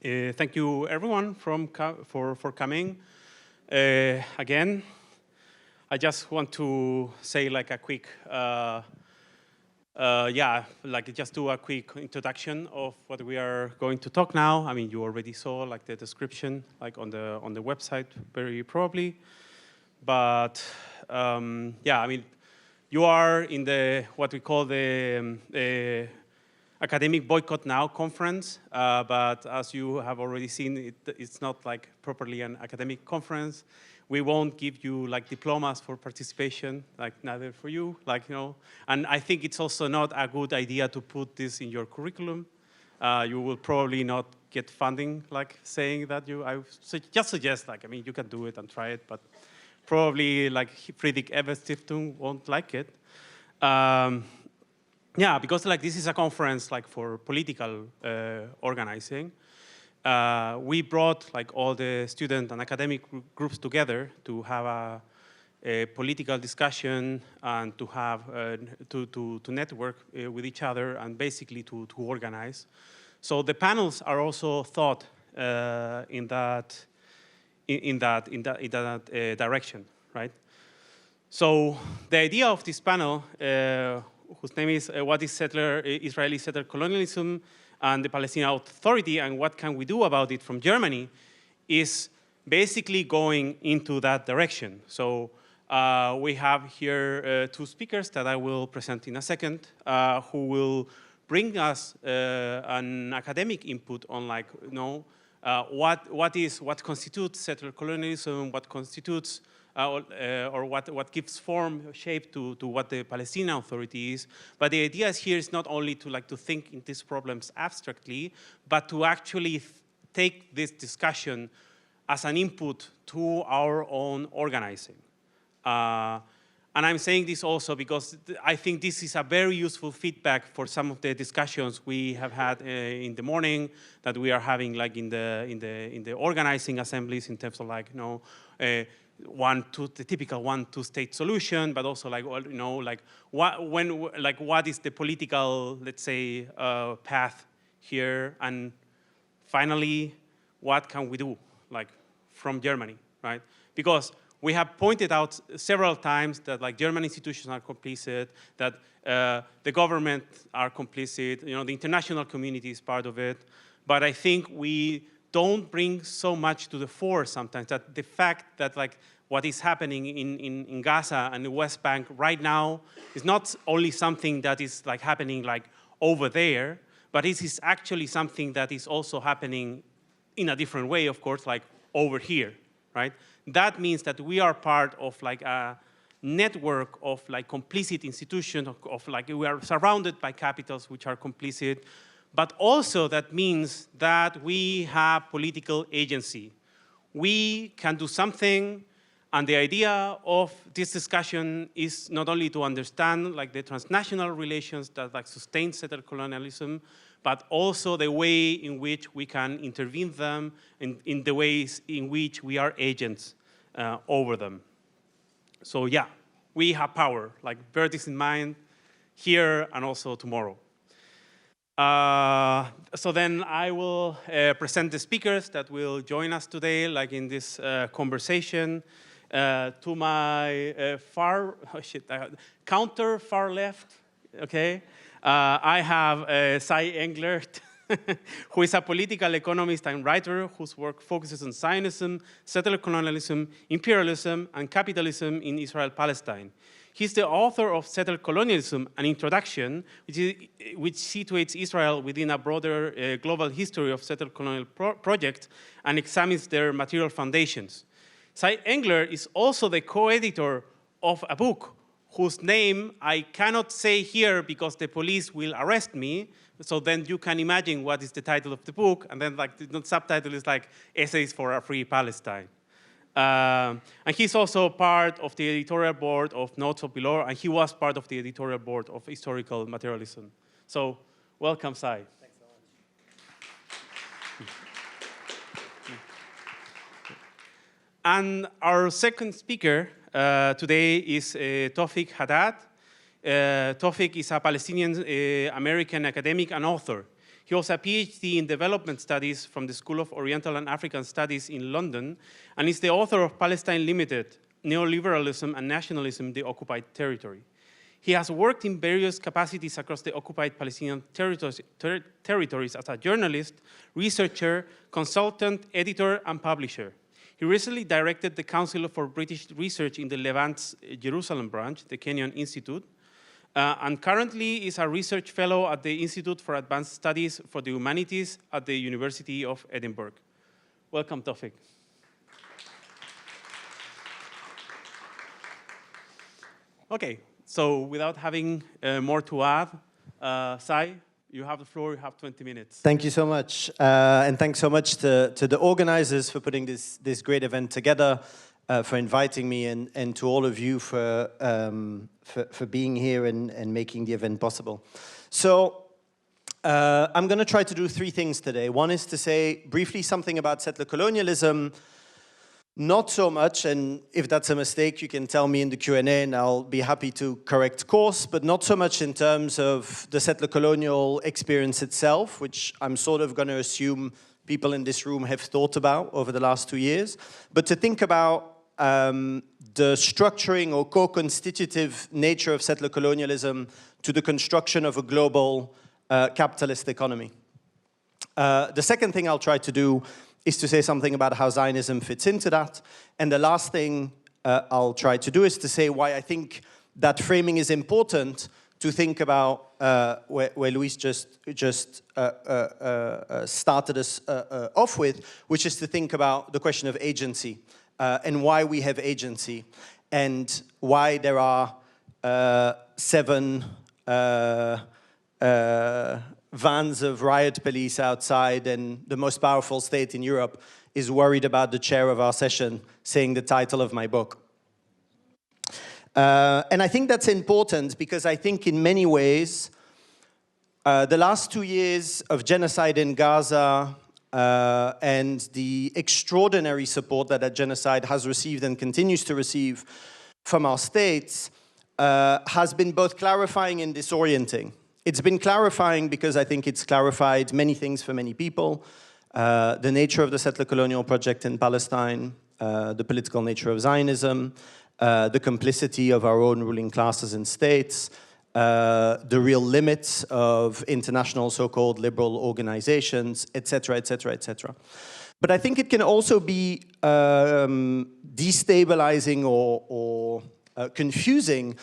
Thank you, everyone, for coming. Again, I just want to say like a quick, just do a quick introduction of what we are going to talk now. I mean, you already saw like the description like on the website, very probably. But yeah, I mean, you are in the what we call the Academic Boycott Conference, but as you have already seen, it's not like properly an academic conference. We won't give you like diplomas for participation, like neither for you, like, you know. And I think it's also not a good idea to put this in your curriculum. You will probably not get funding, like saying that I just suggest, like, I mean, you can do it and try it, but probably like Friedrich Ebert Stiftung won't like it. Yeah, because like this is a conference like for political organizing. We brought like all the student and academic groups together to have a political discussion and to have to network with each other and basically to organize. So the panels are also thought in that direction, right? So the idea of this panel, whose name is what is Israeli Settler Colonialism and the Palestinian Authority and what can we do about it from Germany, is basically going into that direction. So we have here two speakers that I will present in a second, who will bring us an academic input on, like, you know, what constitutes settler colonialism, what constitutes or what gives form, shape to what the Palestinian Authority is. But the idea here is not only to think in these problems abstractly, but to actually take this discussion as an input to our own organizing. And I'm saying this also because I think this is a very useful feedback for some of the discussions we have had in the morning, that we are having like in the organizing assemblies, in terms of, like, you know, the typical 1-2 state solution, but also, like, you know, like what is the political, let's say, path here, and finally, what can we do, like, from Germany, right? Because we have pointed out several times that, like, German institutions are complicit, that the government are complicit, you know, the international community is part of it. But I think we don't bring so much to the fore sometimes, that the fact that, like, what is happening in Gaza and the West Bank right now is not only something that is, like, happening, like, over there, but it is actually something that is also happening in a different way, of course, like over here, right? That means that we are part of, like, a network of, like, complicit institutions, of like, we are surrounded by capitals which are complicit, but also that means that we have political agency. We can do something, and the idea of this discussion is not only to understand, like, the transnational relations that, like, sustain settler colonialism, but also the way in which we can intervene them, in the ways in which we are agents over them. So yeah, we have power, like, bear this in mind here and also tomorrow. So then I will present the speakers that will join us today, like, in this conversation. To my counter far left, okay, I have Cy Englert, who is a political economist and writer whose work focuses on Zionism, settler colonialism, imperialism, and capitalism in Israel-Palestine. He's the author of Settler Colonialism, an introduction, which situates Israel within a broader global history of settler colonial projects and examines their material foundations. Cy Englert is also the co-editor of a book whose name I cannot say here because the police will arrest me. So then you can imagine what is the title of the book, and then, like, the subtitle is like Essays for a Free Palestine. And he's also part of the editorial board of Notes of Below, and he was part of the editorial board of Historical Materialism. So welcome, Cy. Thanks so much. And our second speaker today is Tawfiq Haddad. Tawfiq is a Palestinian American academic and author. He holds a PhD in development studies from the School of Oriental and African Studies in London, and is the author of Palestine Limited, Neoliberalism and Nationalism, the Occupied Territory. He has worked in various capacities across the occupied Palestinian territories as a journalist, researcher, consultant, editor, and publisher. He recently directed the Council for British Research in the Levant's Jerusalem branch, the Kenyon Institute, and currently is a research fellow at the Institute for Advanced Studies for the Humanities at the University of Edinburgh. Welcome, Tawfiq. Okay, so without having more to add, Sai, you have the floor, you have 20 minutes. Thank you so much. And thanks so much to the organizers for putting this great event together, for inviting me, and to all of you for being here and making the event possible. So I'm going to try to do three things today. One is to say briefly something about settler colonialism. Not so much, and if that's a mistake, you can tell me in the Q&A and I'll be happy to correct course, but not so much in terms of the settler colonial experience itself, which I'm sort of going to assume people in this room have thought about over the last 2 years, but to think about the structuring or co-constitutive nature of settler colonialism to the construction of a global capitalist economy. The second thing I'll try to do is to say something about how Zionism fits into that. And the last thing I'll try to do is to say why I think that framing is important to think about where Luis just started us off with, which is to think about the question of agency and why we have agency and why there are 7 vans of riot police outside, and the most powerful state in Europe is worried about the chair of our session saying the title of my book. And I think that's important because I think in many ways, the last 2 years of genocide in Gaza and the extraordinary support that genocide has received and continues to receive from our states has been both clarifying and disorienting. It's been clarifying because I think it's clarified many things for many people. The nature of the settler colonial project in Palestine, the political nature of Zionism, the complicity of our own ruling classes and states, the real limits of international so-called liberal organizations, etc., etc., etc. But I think it can also be destabilizing or confusing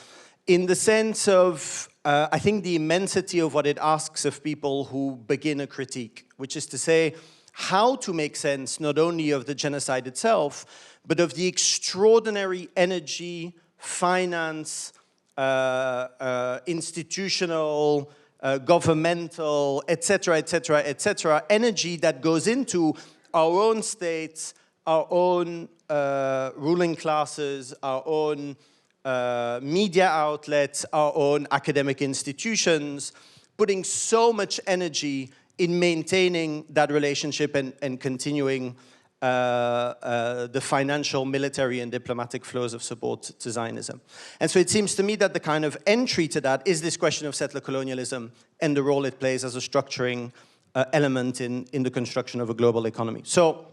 in the sense of I think the immensity of what it asks of people who begin a critique, which is to say how to make sense not only of the genocide itself, but of the extraordinary energy, finance, institutional, governmental, etc., etc., etc., energy that goes into our own states, our own ruling classes, our own media outlets, our own academic institutions, putting so much energy in maintaining that relationship and continuing the financial, military, and diplomatic flows of support to Zionism. And so it seems to me that the kind of entry to that is this question of settler colonialism and the role it plays as a structuring element in the construction of a global economy. So,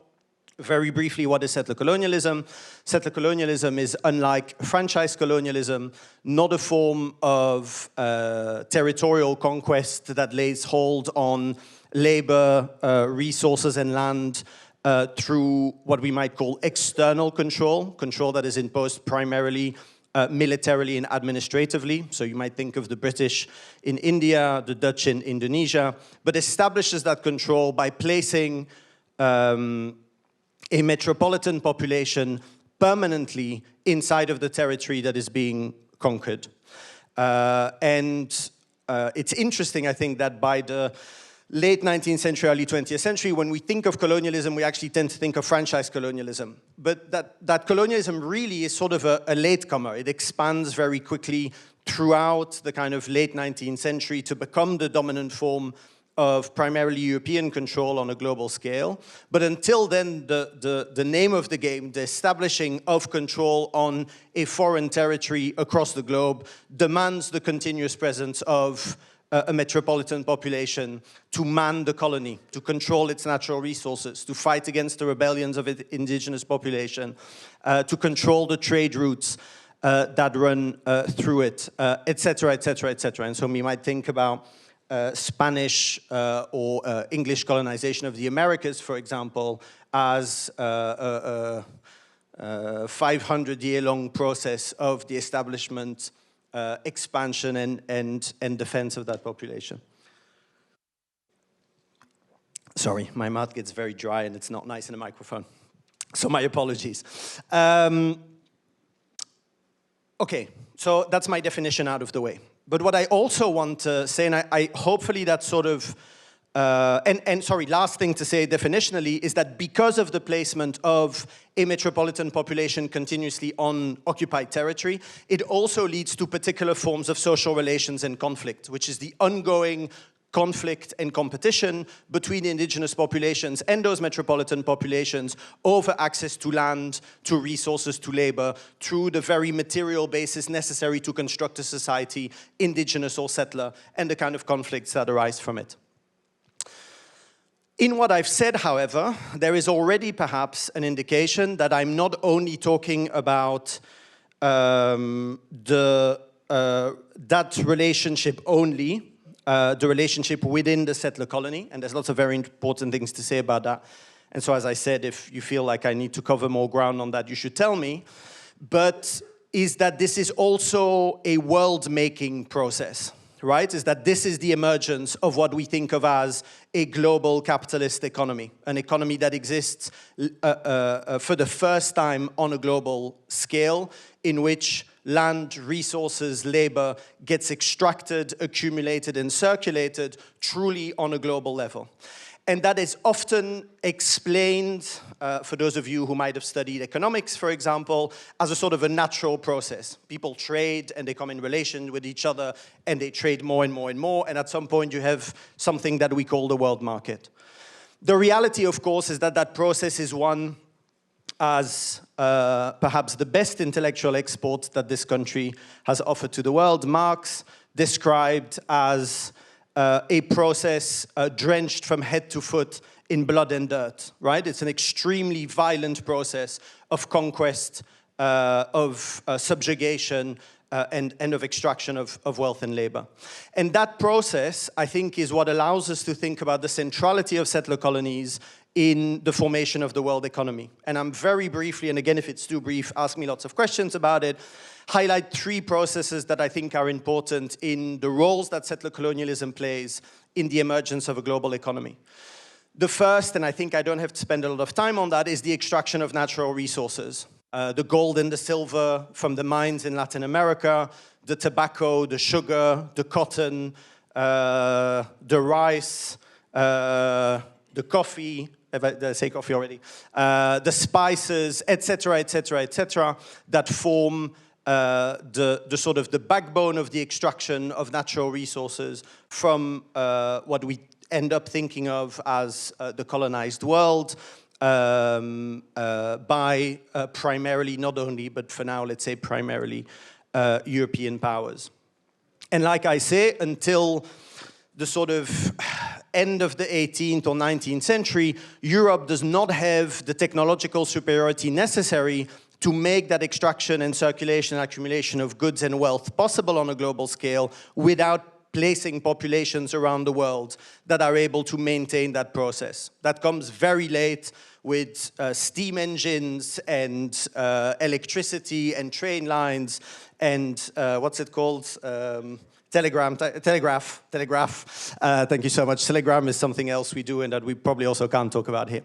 very briefly, what is settler colonialism? Settler colonialism is, unlike franchise colonialism, not a form of territorial conquest that lays hold on labor, resources, and land through what we might call external control, control that is imposed primarily militarily and administratively. So you might think of the British in India, the Dutch in Indonesia, but establishes that control by placing a metropolitan population permanently inside of the territory that is being conquered. It's interesting, I think, that by the late 19th century, early 20th century, when we think of colonialism, we actually tend to think of franchise colonialism. But that colonialism really is sort of a latecomer. It expands very quickly throughout the kind of late 19th century to become the dominant form of primarily European control on a global scale. But until then, the name of the game, the establishing of control on a foreign territory across the globe, demands the continuous presence of a metropolitan population to man the colony, to control its natural resources, to fight against the rebellions of its indigenous population, to control the trade routes that run through it, et cetera, et cetera, et cetera. And so we might think about Spanish or English colonization of the Americas, for example, as a 500-year-long process of the establishment, expansion, and defense of that population. Sorry, my mouth gets very dry and it's not nice in a microphone. So my apologies. Okay, so that's my definition out of the way. But what I also want to say, and I hopefully that sort of, sorry, last thing to say definitionally is that because of the placement of a metropolitan population continuously on occupied territory, it also leads to particular forms of social relations and conflict, which is the ongoing conflict and competition between indigenous populations and those metropolitan populations over access to land, to resources, to labor, through the very material basis necessary to construct a society, indigenous or settler, and the kind of conflicts that arise from it. In what I've said, however, there is already perhaps an indication that I'm not only talking about that relationship only, the relationship within the settler colony, and there's lots of very important things to say about that. And so, as I said, if you feel like I need to cover more ground on that, you should tell me. But is that this is also a world-making process, right? Is that this is the emergence of what we think of as a global capitalist economy, an economy that exists for the first time on a global scale, in which land, resources, labor gets extracted, accumulated, and circulated truly on a global level. And that is often explained, for those of you who might have studied economics, for example, as a sort of a natural process. People trade and they come in relation with each other and they trade more and more and more, and at some point you have something that we call the world market. The reality, of course, is that that process is one as perhaps the best intellectual export that this country has offered to the world. Marx described as a process drenched from head to foot in blood and dirt, right? It's an extremely violent process of conquest, of subjugation, and of extraction of wealth and labor. And that process, I think, is what allows us to think about the centrality of settler colonies in the formation of the world economy. And I'm very briefly, and again, if it's too brief, ask me lots of questions about it, highlight three processes that I think are important in the roles that settler colonialism plays in the emergence of a global economy. The first, and I think I don't have to spend a lot of time on that, is the extraction of natural resources. The gold and the silver from the mines in Latin America, the tobacco, the sugar, the cotton, the rice, the coffee, did I say coffee already? The spices, etc., etc., etc., that form the sort of the backbone of the extraction of natural resources from what we end up thinking of as the colonized world by primarily, not only, but for now, let's say primarily European powers. And like I say, until the sort of end of the 18th or 19th century, Europe does not have the technological superiority necessary to make that extraction and circulation and accumulation of goods and wealth possible on a global scale without placing populations around the world that are able to maintain that process. That comes very late with steam engines and electricity and train lines and what's it called? Telegraph. Thank you so much. Telegram is something else we do and that we probably also can't talk about here.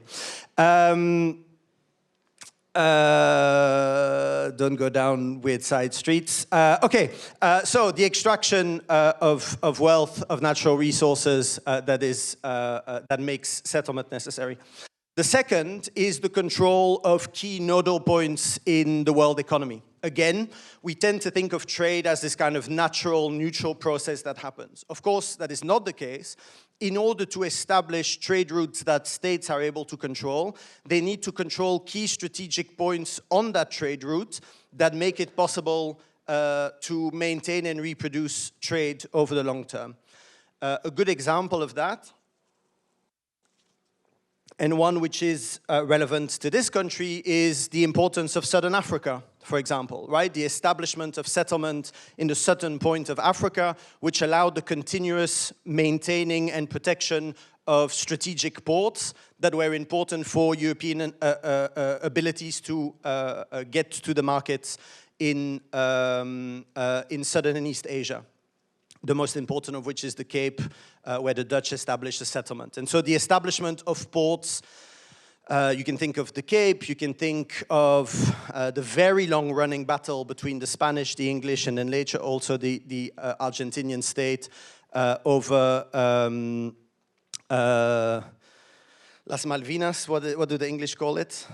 Don't go down weird side streets. So the extraction of wealth, of natural resources that makes settlement necessary. The second is the control of key nodal points in the world economy. Again, we tend to think of trade as this kind of natural, neutral process that happens. Of course, that is not the case. In order to establish trade routes that states are able to control, they need to control key strategic points on that trade route that make it possible to maintain and reproduce trade over the long term. A good example of that, and one which is relevant to this country, is the importance of Southern Africa, for example, right? The establishment of settlement in the southern point of Africa, which allowed the continuous maintaining and protection of strategic ports that were important for European abilities to get to the markets in Southern and East Asia. The most important of which is the Cape, where the Dutch established a settlement. And so the establishment of ports, you can think of the Cape, you can think of the very long-running battle between the Spanish, the English, and then later also the Argentinian state over Las Malvinas, what do the English call it?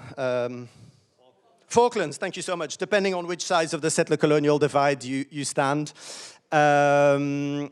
Falklands, thank you so much, depending on which sides of the settler colonial divide you stand. You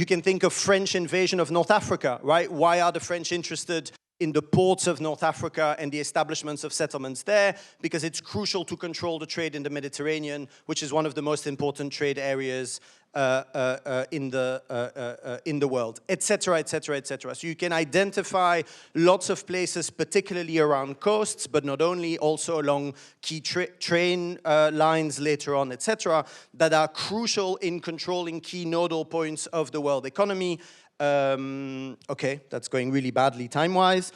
can think of French invasion of North Africa, right? Why are the French interested in the ports of North Africa and the establishments of settlements there? Because it's crucial to control the trade in the Mediterranean, which is one of the most important trade areas in the world, etc., etc., etc. So you can identify lots of places, particularly around coasts, but not only, also along key train lines later on, etc., that are crucial in controlling key nodal points of the world economy. Okay, that's going really badly time-wise.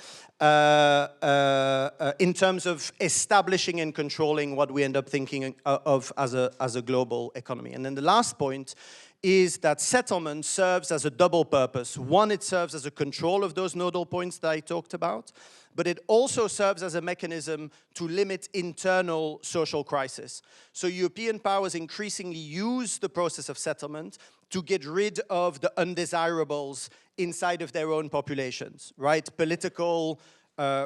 In terms of establishing and controlling what we end up thinking of as a global economy. And then the last point is that settlement serves as a double purpose. One, it serves as a control of those nodal points that I talked about, but it also serves as a mechanism to limit internal social crisis. So European powers increasingly use the process of settlement to get rid of the undesirables inside of their own populations, right? Political,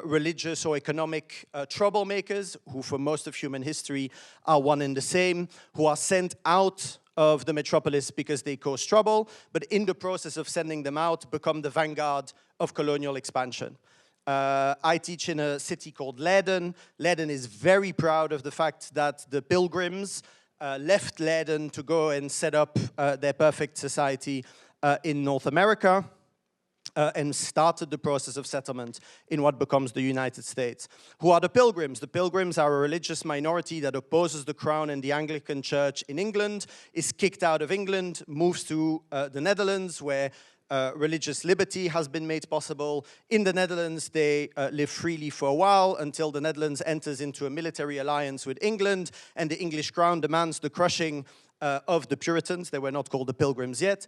religious or economic troublemakers, who for most of human history are one and the same, who are sent out of the metropolis because they cause trouble, but in the process of sending them out, become the vanguard of colonial expansion. I teach in a city called Leiden. Leiden is very proud of the fact that the pilgrims left Leiden to go and set up their perfect society in North America. And started the process of settlement in what becomes the United States. Who are the Pilgrims? The Pilgrims are a religious minority that opposes the Crown and the Anglican Church in England, is kicked out of England, moves to the Netherlands, where religious liberty has been made possible. In the Netherlands, they live freely for a while until the Netherlands enters into a military alliance with England, and the English Crown demands the crushing of the Puritans. They were not called the Pilgrims yet,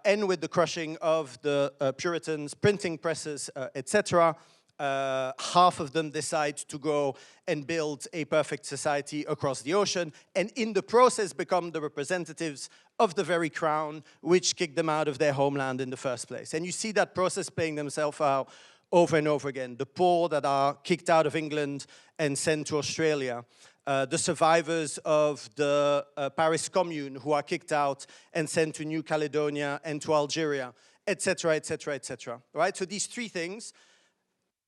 and with the crushing of the Puritans, printing presses, etc., half of them decide to go and build a perfect society across the ocean, and in the process become the representatives of the very crown which kicked them out of their homeland in the first place. And you see that process playing themselves out over and over again. The poor that are kicked out of England and sent to Australia. The survivors of the Paris Commune who are kicked out and sent to New Caledonia and to Algeria, etc., etc., etc. Right? So these three things: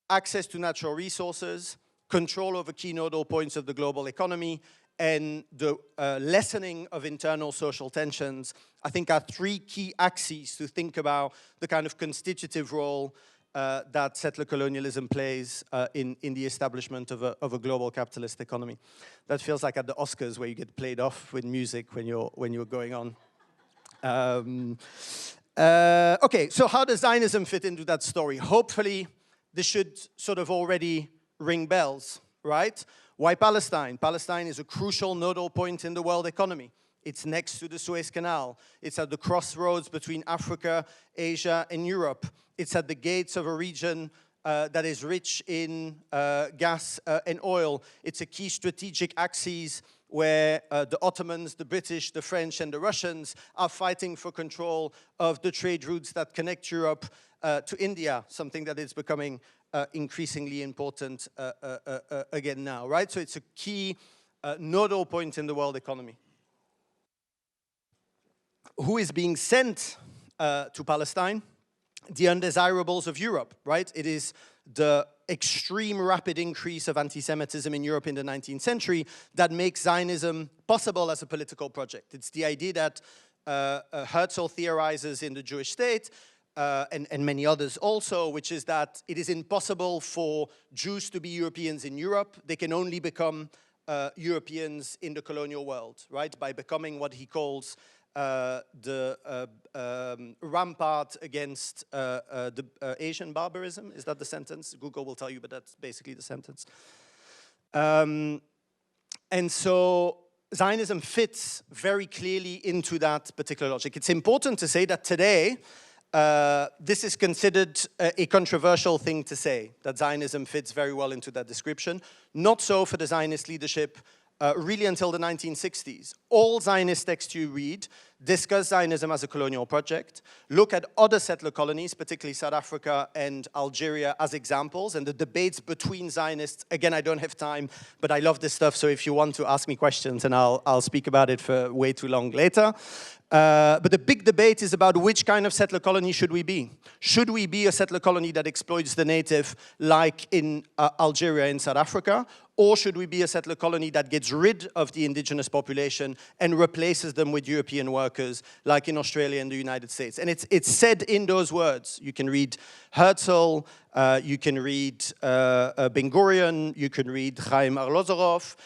access to natural resources, control over key nodal points of the global economy, and the lessening of internal social tensions, I think are three key axes to think about the kind of constitutive role that settler colonialism plays in the establishment of a global capitalist economy. That feels like at the Oscars, where you get played off with music when you're going on. Okay, so how does Zionism fit into that story? Hopefully, this should sort of already ring bells, right? Why Palestine? Palestine is a crucial nodal point in the world economy. It's next to the Suez Canal. It's at the crossroads between Africa, Asia, and Europe. It's at the gates of a region that is rich in gas and oil. It's a key strategic axis where the Ottomans, the British, the French, and the Russians are fighting for control of the trade routes that connect Europe to India, something that is becoming increasingly important again now, right? So it's a key nodal point in the world economy. Who is being sent to Palestine? The undesirables of Europe, right? It is the extreme rapid increase of anti-Semitism in Europe in the 19th century that makes Zionism possible as a political project. It's the idea that Herzl theorizes in The Jewish State, and many others also, which is that it is impossible for Jews to be Europeans in Europe. They can only become Europeans in the colonial world, right? By becoming what he calls the rampart against the Asian barbarism. Is that the sentence? Google will tell you, but that's basically the sentence. And so Zionism fits very clearly into that particular logic. It's important to say that today, this is considered a controversial thing to say, that Zionism fits very well into that description. Not so for the Zionist leadership, really until the 1960s. All Zionist texts you read discuss Zionism as a colonial project, look at other settler colonies, particularly South Africa and Algeria, as examples, and the debates between Zionists. Again, I don't have time, but I love this stuff, so if you want to ask me questions, and I'll speak about it for way too long later. But the big debate is about which kind of settler colony should we be? Should we be a settler colony that exploits the native, like in Algeria and South Africa? Or should we be a settler colony that gets rid of the indigenous population and replaces them with European workers, like in Australia and the United States? And it's said in those words. You can read Herzl, you can read Ben-Gurion, you can read Chaim Arlosoroff,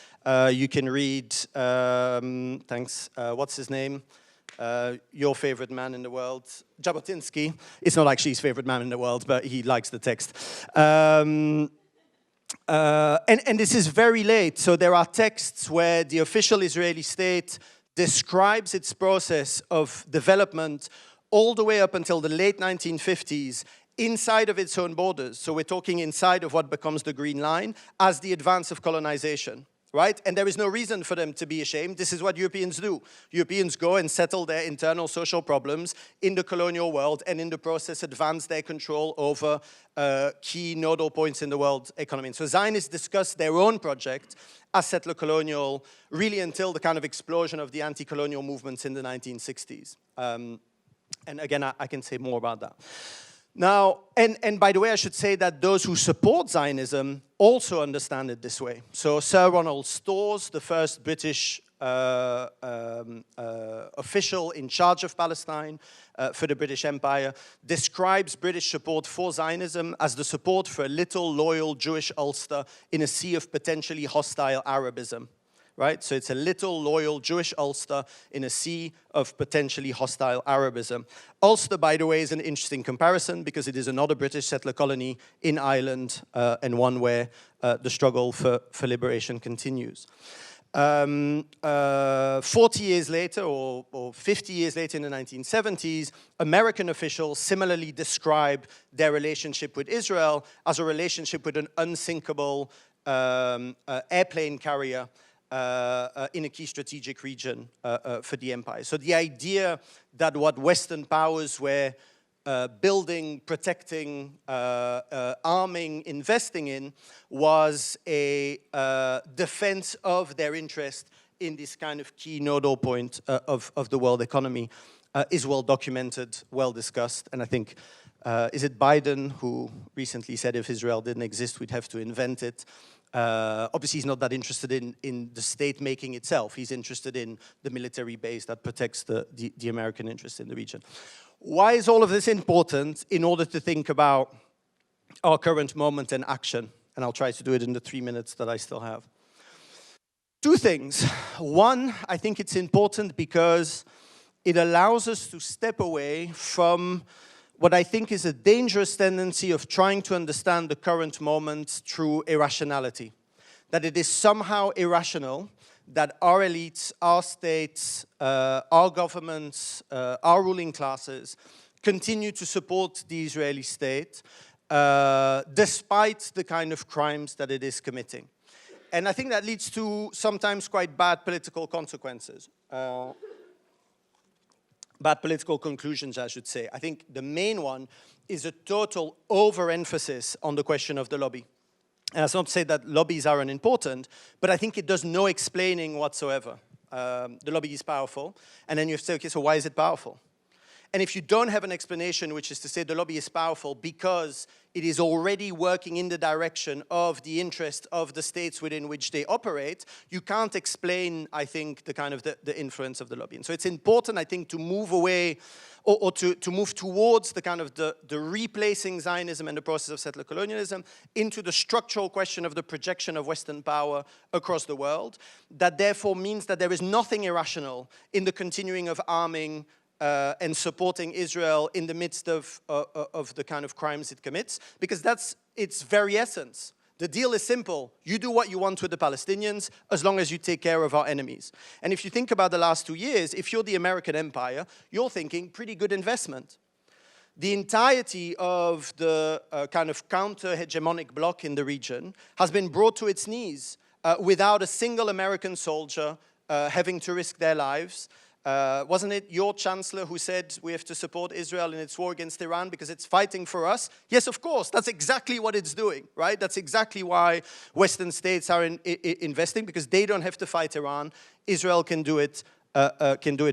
you can read, what's his name? Your favorite man in the world, Jabotinsky. It's not actually his favorite man in the world, but he likes the text. And this is very late, so there are texts where the official Israeli state describes its process of development all the way up until the late 1950s inside of its own borders. So we're talking inside of what becomes the Green Line as the advance of colonization. Right? And there is no reason for them to be ashamed. This is what Europeans do. Europeans go and settle their internal social problems in the colonial world, and in the process advance their control over key nodal points in the world economy. And so Zionists discuss their own project as settler colonial really until the kind of explosion of the anti-colonial movements in the 1960s. And again, I can say more about that. Now, and by the way, I should say that those who support Zionism also understand it this way. So Sir Ronald Storrs, the first British official in charge of Palestine for the British Empire, describes British support for Zionism as the support for a little loyal Jewish Ulster in a sea of potentially hostile Arabism. Right? So it's a little loyal Jewish Ulster in a sea of potentially hostile Arabism. Ulster, by the way, is an interesting comparison because it is another British settler colony in Ireland and one where the struggle for liberation continues. 40 years later, or 50 years later in the 1970s, American officials similarly describe their relationship with Israel as a relationship with an unsinkable airplane carrier in a key strategic region for the empire. So the idea that what Western powers were building, protecting, arming, investing in was a defense of their interest in this kind of key nodal point of the world economy is well documented, well discussed, and I think is it Biden who recently said if Israel didn't exist, we'd have to invent it. Obviously, he's not that interested in the state making itself. He's interested in the military base that protects the American interest in the region. Why is all of this important? In order to think about our current moment and action. And I'll try to do it in the 3 minutes that I still have. Two things. One, I think it's important because it allows us to step away from what I think is a dangerous tendency of trying to understand the current moment through irrationality. That it is somehow irrational that our elites, our states, our governments, our ruling classes continue to support the Israeli state despite the kind of crimes that it is committing. And I think that leads to sometimes quite bad political consequences. Bad political conclusions, I should say. I think the main one is a total overemphasis on the question of the lobby. And that's not to say that lobbies are unimportant, but I think it does no explaining whatsoever. The lobby is powerful, and then you have to say, okay, so why is it powerful? And if you don't have an explanation, which is to say the lobby is powerful because it is already working in the direction of the interest of the states within which they operate, you can't explain, I think, the kind of the influence of the lobby. And so it's important, I think, to move away or to move towards the kind of the replacing Zionism and the process of settler colonialism into the structural question of the projection of Western power across the world. That therefore means that there is nothing irrational in the continuing of arming and supporting Israel in the midst of the kind of crimes it commits, because that's its very essence. The deal is simple. You do what you want with the Palestinians as long as you take care of our enemies. And if you think about the last 2 years, if you're the American empire, you're thinking pretty good investment. The entirety of the kind of counter-hegemonic bloc in the region has been brought to its knees without a single American soldier having to risk their lives. Wasn't it your chancellor who said we have to support Israel in its war against Iran because it's fighting for us? Yes, of course, that's exactly what it's doing, right? That's exactly why Western states are investing, because they don't have to fight Iran. Israel can do it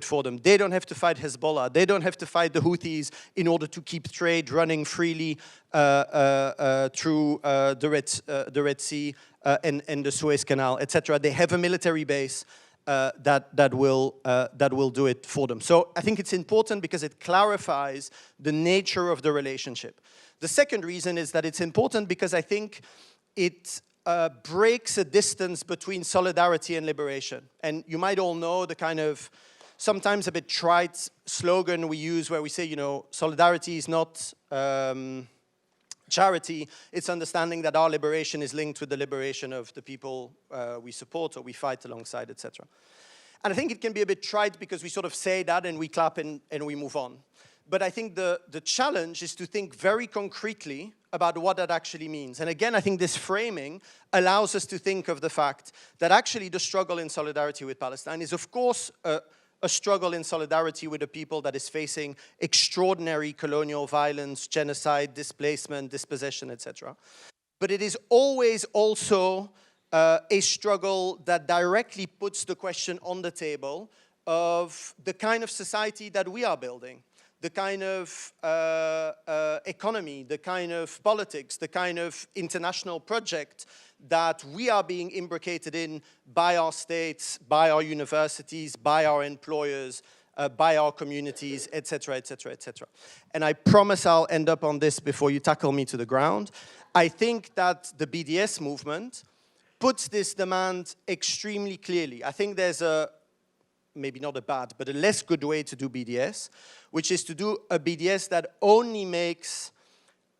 for them. They don't have to fight Hezbollah. They don't have to fight the Houthis in order to keep trade running freely through the Red Sea and the Suez Canal, etc. They have a military base that will do it for them. So I think it's important because it clarifies the nature of the relationship. The second reason is that it's important because I think it breaks a distance between solidarity and liberation. And you might all know the kind of sometimes a bit trite slogan we use where we say, you know, solidarity is not charity, it's understanding that our liberation is linked with the liberation of the people we support or we fight alongside, etc. And I think it can be a bit trite because we sort of say that and we clap and we move on. But I think the challenge is to think very concretely about what that actually means. And again, I think this framing allows us to think of the fact that actually the struggle in solidarity with Palestine is, of course, a struggle in solidarity with a people that is facing extraordinary colonial violence, genocide, displacement, dispossession, etc. But it is always also a struggle that directly puts the question on the table of the kind of society that we are building, the kind of economy, the kind of politics, the kind of international project that we are being imbricated in by our states, by our universities, by our employers, by our communities, etc., etc., etc. And I promise I'll end up on this before you tackle me to the ground. I think that the BDS movement puts this demand extremely clearly. I think there's maybe not a bad, but a less good way to do BDS, which is to do a BDS that only makes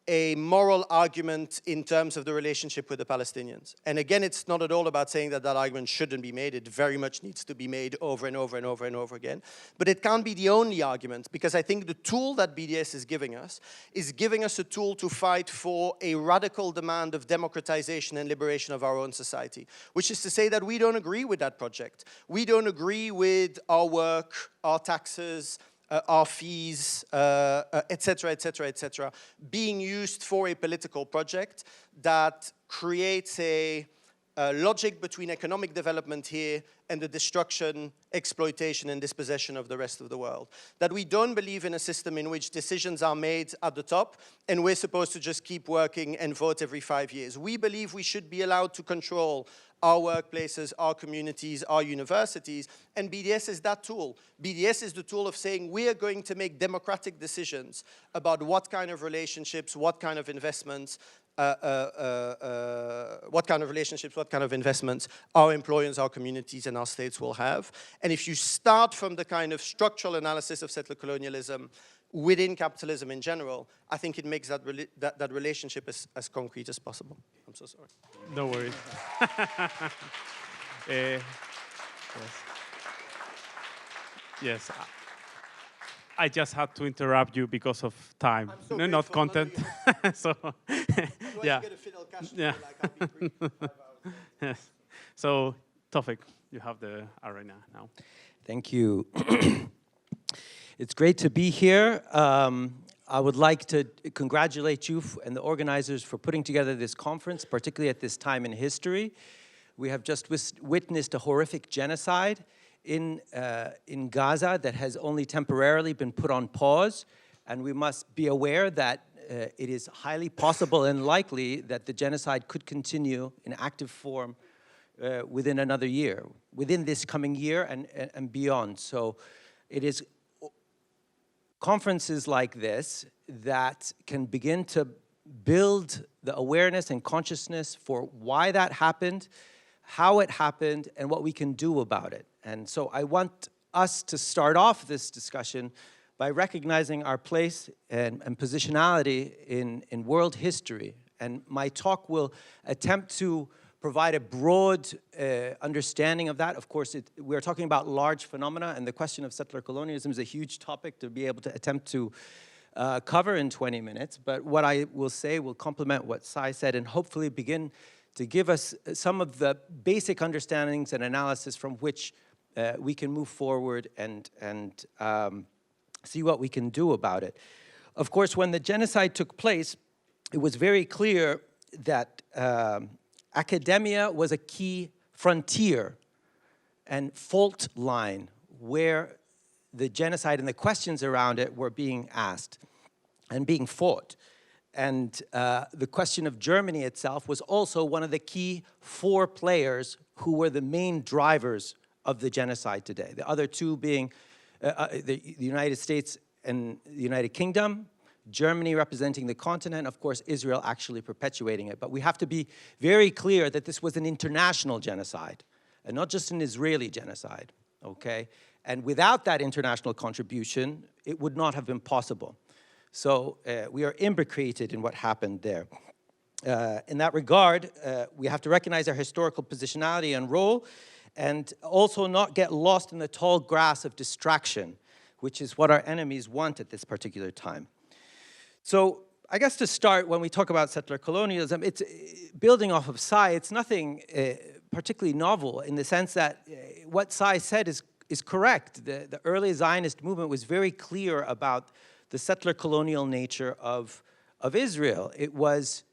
a moral argument in terms of the relationship with the Palestinians. And again, it's not at all about saying that that argument shouldn't be made. It very much needs to be made over and over and over and over again. But it can't be the only argument, because I think the tool that BDS is giving us a tool to fight for a radical demand of democratization and liberation of our own society, which is to say that we don't agree with that project. We don't agree with our work, our taxes, our fees, etc., etc., etc., being used for a political project that creates a logic between economic development here and the destruction, exploitation, and dispossession of the rest of the world. That we don't believe in a system in which decisions are made at the top and we're supposed to just keep working and vote every 5 years. We believe we should be allowed to control our workplaces, our communities, our universities, and BDS is that tool. BDS is the tool of saying we are going to make democratic decisions about what kind of relationships, what kind of investments, what kind of investments our employers, our communities, and our states will have. And if you start from the kind of structural analysis of settler colonialism within capitalism in general, I think it makes that relationship as concrete as possible. I'm so sorry. No worries. Yes. Yes. I just had to interrupt you because of time, So no, not content. So, yeah. Yeah. Yes. So, Tawfiq, you have the arena now. Thank you. It's great to be here. I would like to congratulate you and the organizers for putting together this conference, particularly at this time in history. We have just witnessed a horrific genocide in Gaza that has only temporarily been put on pause, and we must be aware that it is highly possible and likely that the genocide could continue in active form within another year, within this coming year and beyond. So it is conferences like this that can begin to build the awareness and consciousness for why that happened, how it happened, and what we can do about it. And so I want us to start off this discussion by recognizing our place and positionality in world history. And my talk will attempt to provide a broad understanding of that. Of course, we're talking about large phenomena, and the question of settler colonialism is a huge topic to be able to attempt to cover in 20 minutes. But what I will say will complement what Sai said and hopefully begin to give us some of the basic understandings and analysis from which we can move forward and see what we can do about it. Of course, when the genocide took place, it was very clear that academia was a key frontier and fault line where the genocide and the questions around it were being asked and being fought. And the question of Germany itself was also one of the key 4 players who were the main drivers of the genocide today. The other 2 being the United States and the United Kingdom, Germany representing the continent, of course, Israel actually perpetuating it. But we have to be very clear that this was an international genocide and not just an Israeli genocide, okay? And without that international contribution, it would not have been possible. So we are imbricated in what happened there. In that regard, we have to recognize our historical positionality and role and also not get lost in the tall grass of distraction, which is what our enemies want at this particular time. So I guess to start, when we talk about settler colonialism, it's building off of Sai, it's nothing particularly novel in the sense that what Sai said is correct. The early Zionist movement was very clear about the settler colonial nature of Israel. It was,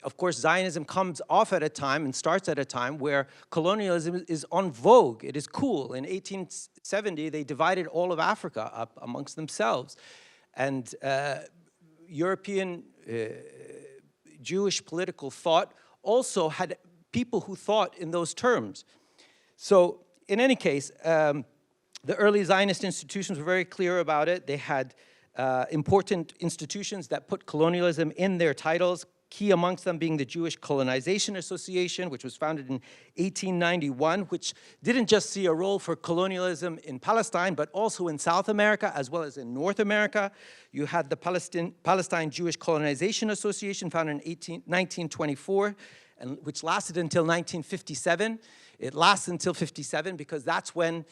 of course, Zionism comes off at a time and starts at a time where colonialism is on vogue. It is cool. In 1870, they divided all of Africa up amongst themselves. And European Jewish political thought also had people who thought in those terms. So in any case, the early Zionist institutions were very clear about it. They had important institutions that put colonialism in their titles, key amongst them being the Jewish Colonization Association, which was founded in 1891, which didn't just see a role for colonialism in Palestine, but also in South America, as well as in North America. You had the Palestine Jewish Colonization Association, founded in 1924, and which lasted until 1957. It lasts until 57 because that's when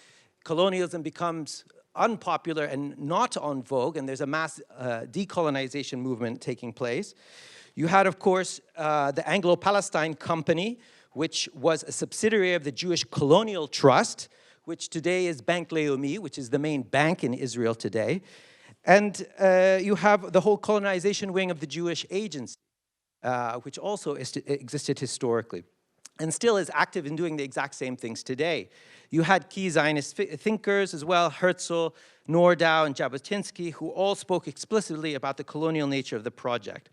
colonialism becomes unpopular and not on vogue, and there's a mass decolonization movement taking place. You had, of course, the Anglo-Palestine Company, which was a subsidiary of the Jewish Colonial Trust, which today is Bank Leumi, which is the main bank in Israel today. And you have the whole colonization wing of the Jewish Agency, which also existed historically and still is active in doing the exact same things today. You had key Zionist thinkers as well, Herzl, Nordau, and Jabotinsky, who all spoke explicitly about the colonial nature of the project.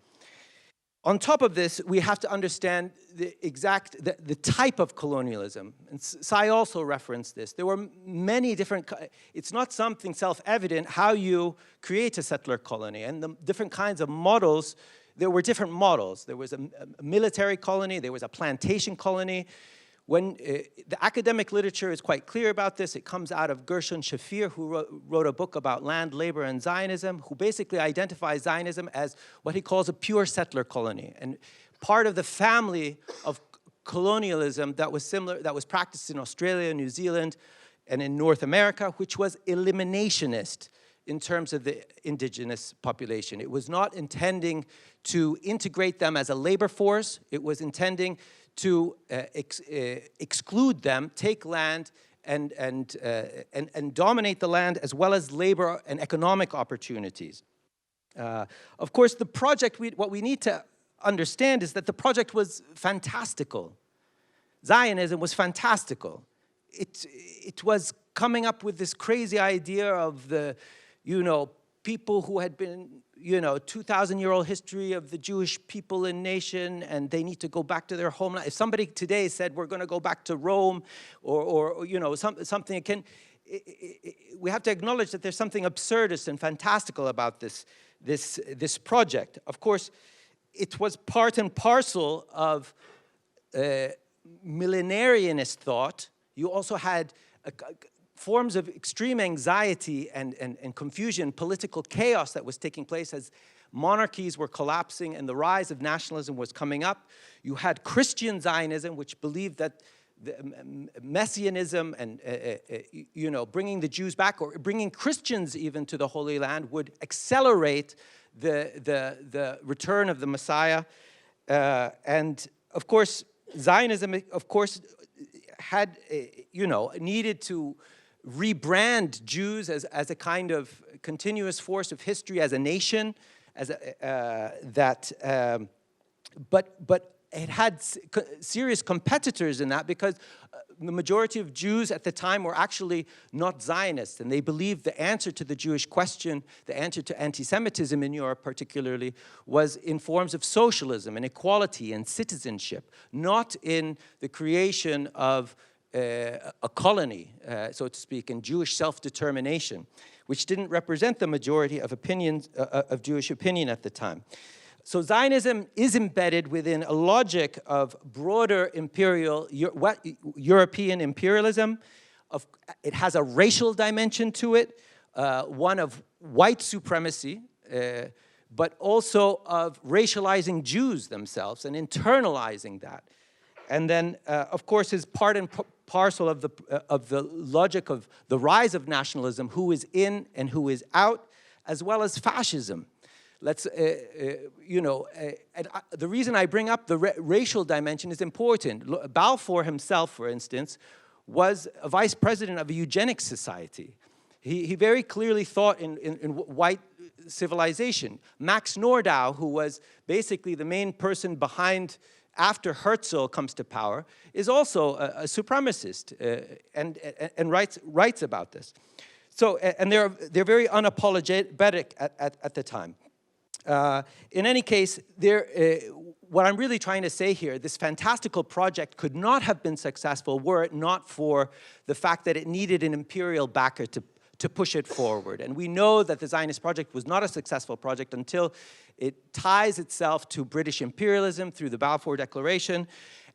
On top of this, we have to understand the type of colonialism. And Sai also referenced this. There were many different, it's not something self-evident how you create a settler colony. And the different kinds of models, there were different models. There was a military colony, there was a plantation colony. When the academic literature is quite clear about this, it comes out of Gershon Shafir, who wrote a book about land, labor, and Zionism, who basically identifies Zionism as what he calls a pure settler colony. And part of the family of colonialism that was similar, that was practiced in Australia, New Zealand, and in North America, which was eliminationist in terms of the indigenous population. It was not intending to integrate them as a labor force. It was intending to exclude them, take land, and dominate the land, as well as labor and economic opportunities. Of course, the project, what we need to understand is that the project was fantastical. Zionism was fantastical. it was coming up with this crazy idea of the, people who had been, 2,000-year-old history of the Jewish people and nation, and they need to go back to their homeland. If somebody today said, we're going to go back to Rome, or something akin, we have to acknowledge that there's something absurdist and fantastical about this project. Of course, it was part and parcel of millenarianist thought. You also had forms of extreme anxiety and confusion, political chaos that was taking place as monarchies were collapsing and the rise of nationalism was coming up. You had Christian Zionism, which believed that the messianism and bringing the Jews back, or bringing Christians even to the Holy Land, would accelerate the return of the Messiah. And of course, Zionism, of course, had needed to rebrand Jews as a kind of continuous force of history, as a nation, as but it had serious competitors in that, because the majority of Jews at the time were actually not Zionists, and they believed the answer to the Jewish question, the answer to anti-Semitism in Europe particularly, was in forms of socialism and equality and citizenship, not in the creation of a colony, so to speak, and Jewish self-determination, which didn't represent the majority of opinions of Jewish opinion at the time. So Zionism is embedded within a logic of broader European imperialism. It has a racial dimension to it, one of white supremacy, but also of racializing Jews themselves and internalizing that. And then, of course, is part and parcel of the logic of the rise of nationalism, who is in and who is out, as well as fascism. The reason I bring up the racial dimension is important. Balfour himself, for instance, was a vice president of a eugenics society. He very clearly thought in white civilization. Max Nordau, who was basically the main person behind, after Herzl comes to power, is also a supremacist and writes about this. So, and they're very unapologetic at the time. In any case, what I'm really trying to say here, this fantastical project could not have been successful were it not for the fact that it needed an imperial backer to push it forward. And we know that the Zionist project was not a successful project until it ties itself to British imperialism through the Balfour Declaration.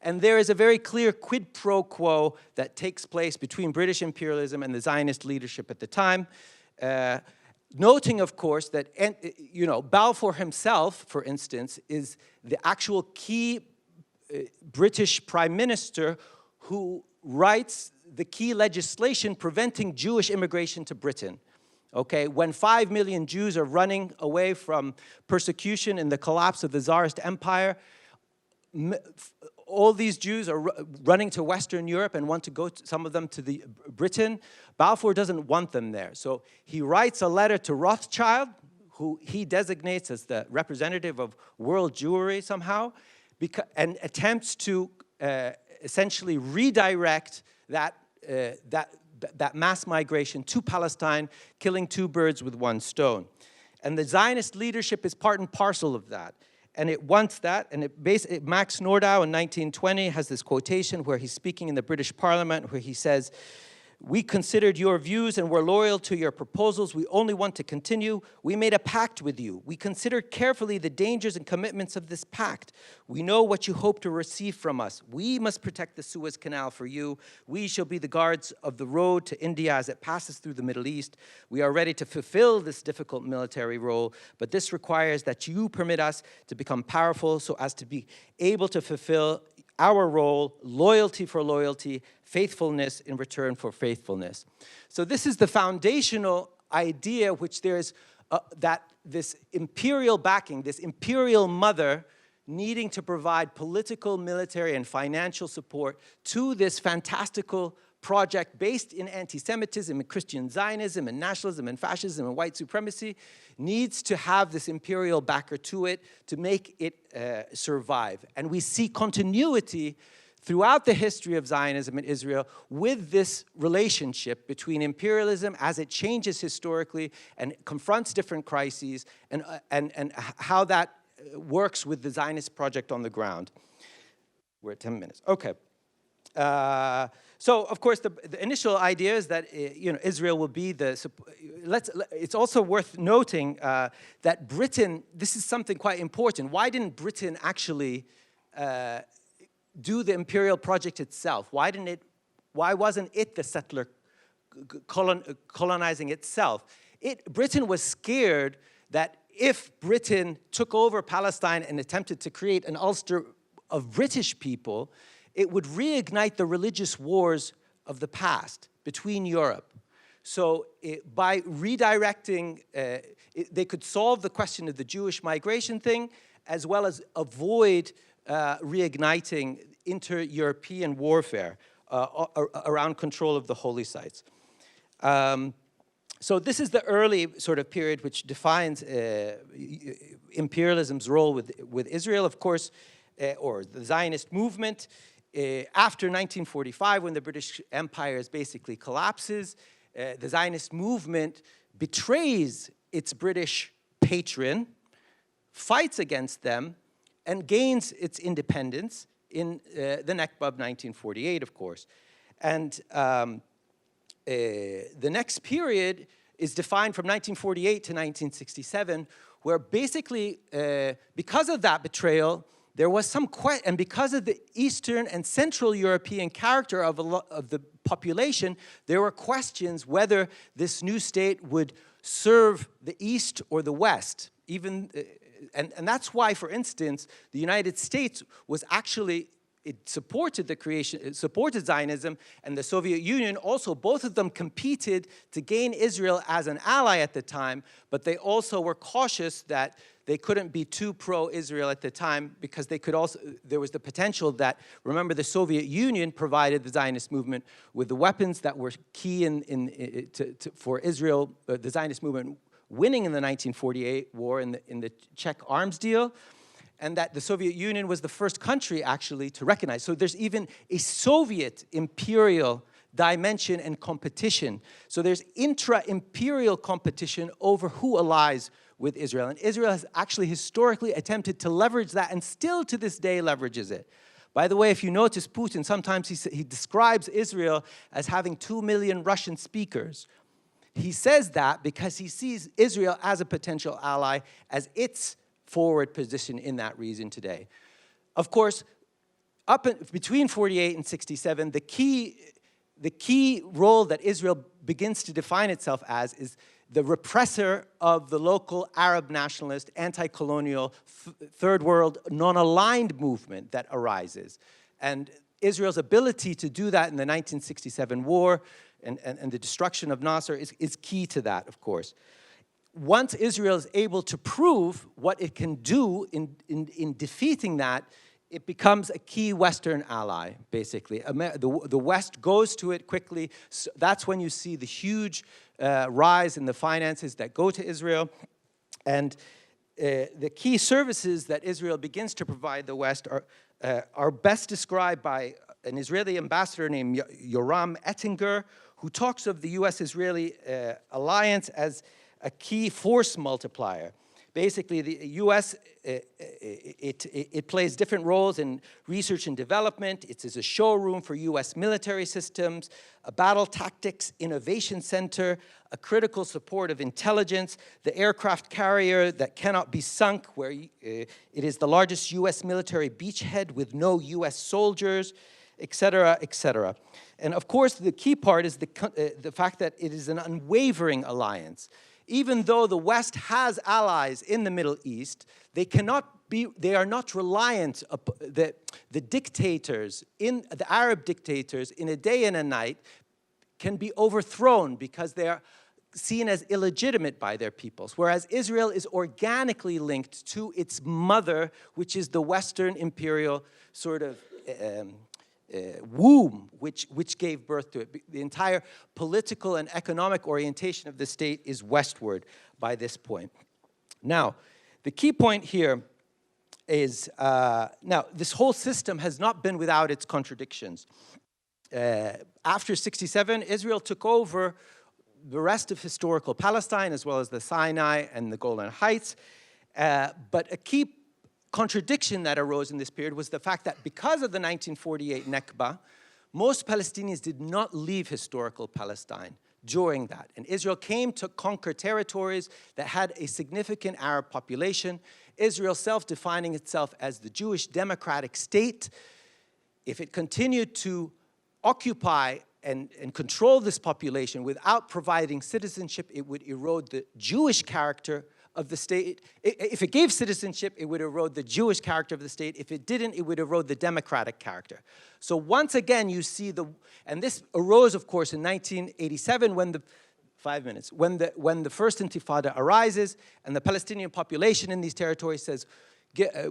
And there is a very clear quid pro quo that takes place between British imperialism and the Zionist leadership at the time. Noting, of course, that Balfour himself, for instance, is the actual key British prime minister who writes the key legislation preventing Jewish immigration to Britain. Okay, when 5 million Jews are running away from persecution in the collapse of the Tsarist Empire, all these Jews are running to Western Europe and want to go, some of them, to Britain. Balfour doesn't want them there. So he writes a letter to Rothschild, who he designates as the representative of world Jewry somehow, and attempts to essentially redirect that mass migration to Palestine, killing two birds with one stone. And the Zionist leadership is part and parcel of that. And it wants that, and Max Nordau in 1920 has this quotation where he's speaking in the British Parliament where he says, "We considered your views and were loyal to your proposals. We only want to continue. We made a pact with you. We considered carefully the dangers and commitments of this pact. We know what you hope to receive from us. We must protect the Suez Canal for you. We shall be the guards of the road to India as it passes through the Middle East. We are ready to fulfill this difficult military role, but this requires that you permit us to become powerful so as to be able to fulfill our role, loyalty for loyalty, faithfulness in return for faithfulness." So this is the foundational idea, which there's that this imperial backing, this imperial mother needing to provide political, military, and financial support to this fantastical project based in anti-Semitism and Christian Zionism and nationalism and fascism and white supremacy, needs to have this imperial backer to it to make it survive. And we see continuity throughout the history of Zionism in Israel with this relationship between imperialism as it changes historically and confronts different crises, and how that works with the Zionist project on the ground. We're at 10 minutes. Okay. So, of course, the initial idea is that Israel will be the. It's also worth noting that Britain. This is something quite important. Why didn't Britain actually do the imperial project itself? Why wasn't it the settler colonizing itself? Britain was scared that if Britain took over Palestine and attempted to create an Ulster of British people, it would reignite the religious wars of the past between Europe. So by redirecting, they could solve the question of the Jewish migration thing, as well as avoid reigniting inter-European warfare around control of the holy sites. So this is the early sort of period which defines imperialism's role with Israel, of course, or the Zionist movement. After 1945, when the British Empire basically collapses, the Zionist movement betrays its British patron, fights against them, and gains its independence in the Nakba of 1948, of course. And the next period is defined from 1948 to 1967, where basically, because of that betrayal, there was some and because of the Eastern and Central European character of the population, there were questions whether this new state would serve the East or the West. Even, and that's why, for instance, the United States was actually, it supported the creation, it supported Zionism, and the Soviet Union also, both of them competed to gain Israel as an ally at the time, but they also were cautious that they couldn't be too pro-Israel at the time, because they could also, there was the potential that, remember, the Soviet Union provided the Zionist movement with the weapons that were key for Israel, the Zionist movement winning in the 1948 war in the Czech arms deal, and that the Soviet Union was the first country actually to recognize. So there's even a Soviet imperial dimension and competition. So there's intra-imperial competition over who allies with Israel. And Israel has actually historically attempted to leverage that, and still to this day leverages it. By the way, if you notice Putin, sometimes he describes Israel as having 2 million Russian speakers. He says that because he sees Israel as a potential ally, as its forward position in that region today. Of course, between 48 and 67, the key role that Israel begins to define itself as is the repressor of the local Arab nationalist, anti-colonial, third world, non-aligned movement that arises. And Israel's ability to do that in the 1967 war and the destruction of Nasser is key to that, of course. Once Israel is able to prove what it can do in defeating that, it becomes a key Western ally, basically. The West goes to it quickly. So that's when you see the huge rise in the finances that go to Israel. And the key services that Israel begins to provide the West are best described by an Israeli ambassador named Yoram Ettinger, who talks of the US-Israeli alliance as a key force multiplier. Basically, the US, it plays different roles in research and development. It is a showroom for US military systems, a battle tactics innovation center, a critical support of intelligence, the aircraft carrier that cannot be sunk, where it is the largest US military beachhead with no US soldiers, et cetera, et cetera. And of course, the key part is the fact that it is an unwavering alliance. Even though the West has allies in the Middle East, they are not reliant upon the dictators, the Arab dictators, in a day and a night, can be overthrown because they are seen as illegitimate by their peoples, whereas Israel is organically linked to its mother, which is the Western imperial sort of womb, which gave birth to it. The entire political and economic orientation of the state is westward by this point. Now, the key point here is, now, this whole system has not been without its contradictions. After 67, Israel took over the rest of historical Palestine, as well as the Sinai and the Golan Heights. But a key contradiction that arose in this period was the fact that because of the 1948 Nakba, most Palestinians did not leave historical Palestine during that. And Israel came to conquer territories that had a significant Arab population, Israel self-defining itself as the Jewish democratic state. If it continued to occupy and control this population without providing citizenship, it would erode the Jewish character of the state. If it gave citizenship, it would erode the Jewish character of the state. If it didn't, it would erode the democratic character. So once again, you see and this arose, of course, in 1987 when the, 5 minutes, when the first Intifada arises and the Palestinian population in these territories says,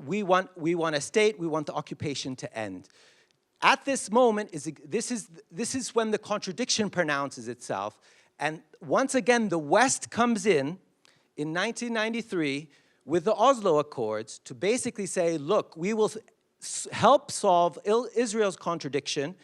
we want a state, we want the occupation to end. At this moment, this is when the contradiction pronounces itself. And once again, the West comes in 1993 with the Oslo Accords to basically say, look, we will help solve Israel's contradiction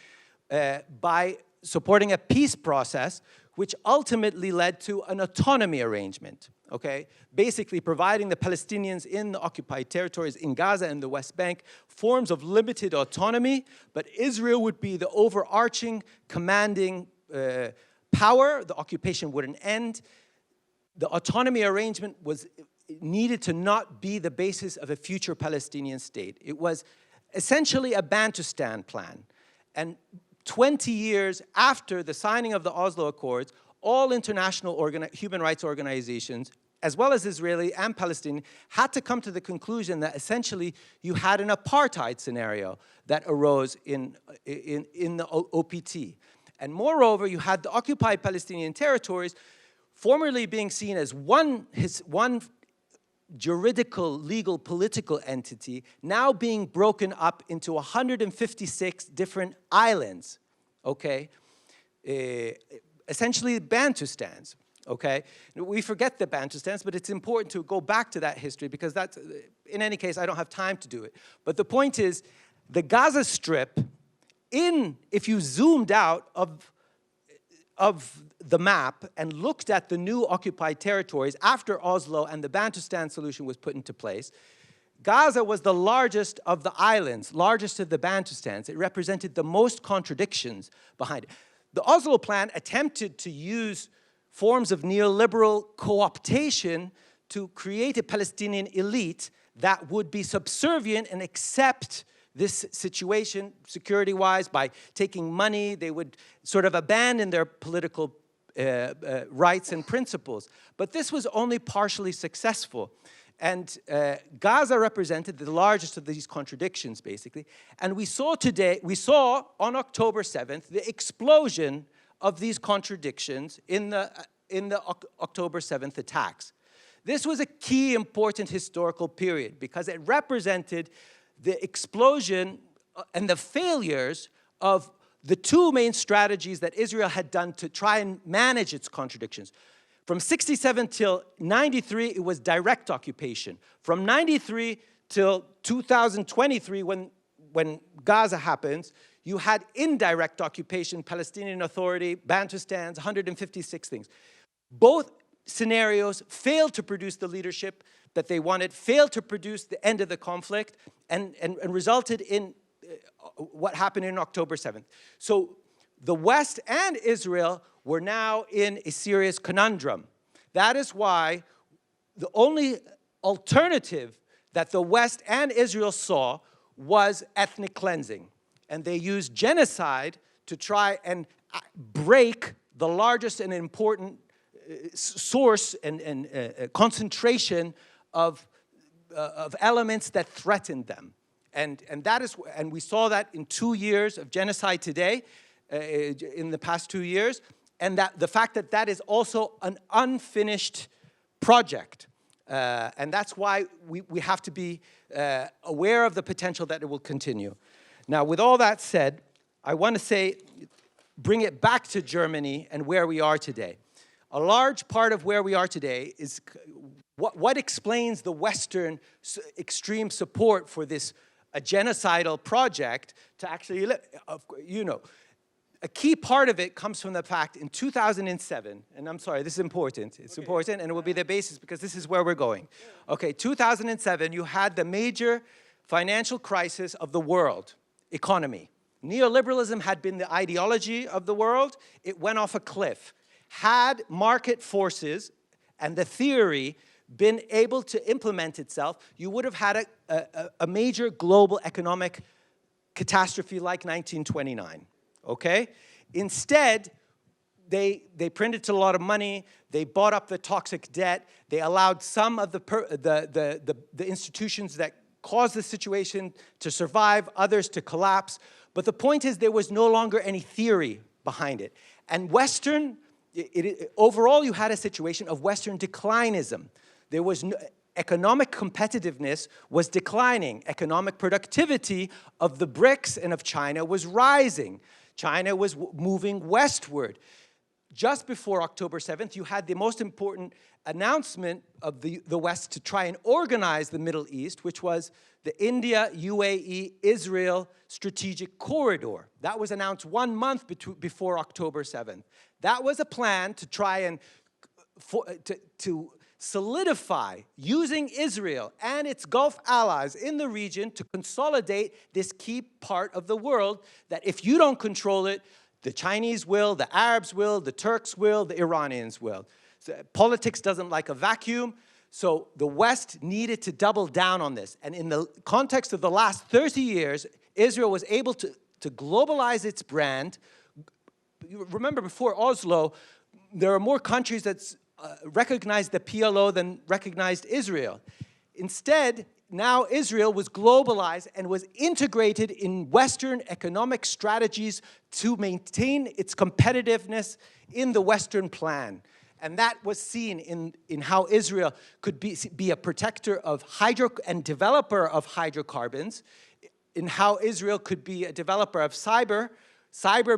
by supporting a peace process, which ultimately led to an autonomy arrangement, okay? Basically providing the Palestinians in the occupied territories in Gaza and the West Bank forms of limited autonomy, but Israel would be the overarching, commanding power. The occupation wouldn't end. The autonomy arrangement needed to not be the basis of a future Palestinian state. It was essentially a Bantustan plan. And 20 years after the signing of the Oslo Accords, all international human rights organizations, as well as Israeli and Palestinian, had to come to the conclusion that essentially you had an apartheid scenario that arose in the OPT. And moreover, you had the occupied Palestinian territories formerly being seen as one juridical, legal, political entity, now being broken up into 156 different islands, okay? Essentially Bantustans, okay? We forget the Bantustans, but it's important to go back to that history because that's, in any case, I don't have time to do it. But the point is, the Gaza Strip, if you zoomed out of the map and looked at the new occupied territories after Oslo and the Bantustan solution was put into place, Gaza was the largest of the islands, largest of the Bantustans. It represented the most contradictions behind it. The Oslo plan attempted to use forms of neoliberal co-optation to create a Palestinian elite that would be subservient and accept this situation, security-wise, by taking money. They would sort of abandon their political rights and principles. But this was only partially successful. And Gaza represented the largest of these contradictions, basically. And we saw on October 7th, the explosion of these contradictions in the October 7th attacks. This was a key, important historical period because it represented the explosion and the failures of the two main strategies that Israel had done to try and manage its contradictions. From 67 till 93, it was direct occupation. From 93 till 2023, when Gaza happens, you had indirect occupation, Palestinian Authority, Bantustans, 156 things. Both scenarios failed to produce the leadership that they wanted, failed to produce the end of the conflict, and resulted in what happened in October 7th. So the West and Israel were now in a serious conundrum. That is why the only alternative that the West and Israel saw was ethnic cleansing. And they used genocide to try and break the largest and important source and concentration of elements that threatened them. And we saw that in 2 years of genocide today, in the past 2 years, and that the fact that that is also an unfinished project. And that's why we have to be aware of the potential that it will continue. Now, with all that said, I want to bring it back to Germany and where we are today. A large part of where we are today is what explains the Western extreme support for this a genocidal project to actually, you know, a key part of it comes from the fact in 2007, and I'm sorry, this is important. It's important, and it will be the basis because this is where we're going. Okay, 2007, you had the major financial crisis of the world economy. Neoliberalism had been the ideology of the world. It went off a cliff. Had market forces and the theory been able to implement itself, you would have had a major global economic catastrophe like 1929, okay? Instead, they printed a lot of money, they bought up the toxic debt, they allowed some of the institutions that caused the situation to survive, others to collapse. But the point is there was no longer any theory behind it. And overall you had a situation of Western declinism. There was economic competitiveness was declining. Economic productivity of the BRICS and of China was rising. China was moving westward. Just before October 7th, you had the most important announcement of the West to try and organize the Middle East, which was the India-UAE-Israel strategic corridor. That was announced 1 month before October 7th. That was a plan to try and to solidify, using Israel and its Gulf allies in the region to consolidate this key part of the world that if you don't control it, the Chinese will, the Arabs will, the Turks will, the Iranians will. So politics doesn't like a vacuum, so the West needed to double down on this. And in the context of the last 30 years, Israel was able to globalize its brand. Remember, before Oslo, there are more countries that recognized the PLO than recognized Israel. Instead, now Israel was globalized and was integrated in Western economic strategies to maintain its competitiveness in the Western plan. And that was seen in how Israel could be a protector of and developer of hydrocarbons, in how Israel could be a developer of cyber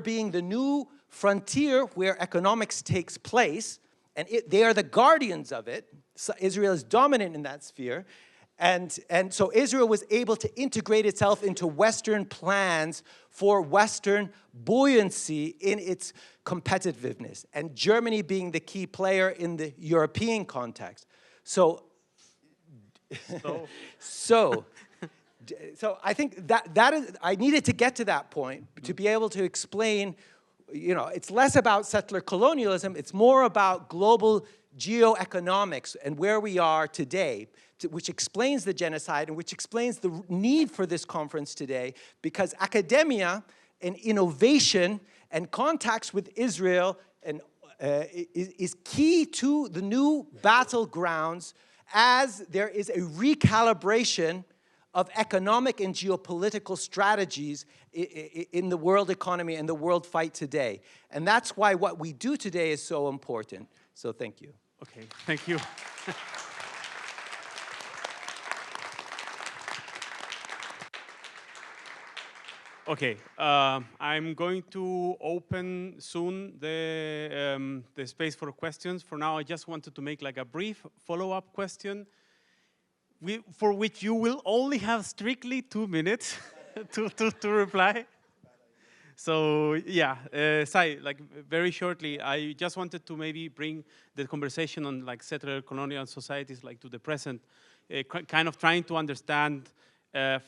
being the new frontier where economics takes place, and they are the guardians of it. So Israel is dominant in that sphere. And so Israel was able to integrate itself into Western plans for Western buoyancy in its competitiveness, and Germany being the key player in the European context. So I think that is, I needed to get to that point to be able to explain, you know, it's less about settler colonialism, it's more about global geoeconomics and where we are today, which explains the genocide and which explains the need for this conference today, because academia and innovation and contacts with Israel is key to the new battlegrounds as there is a recalibration of economic and geopolitical strategies in the world economy and the world fight today. And that's why what we do today is so important. So thank you. Okay, thank you. Okay, I'm going to open soon the space for questions. For now, I just wanted to make like a brief follow-up question, for which you will only have strictly 2 minutes to reply. So yeah, Sai, like very shortly, I just wanted to maybe bring the conversation on like settler colonial societies like to the present, kind of trying to understand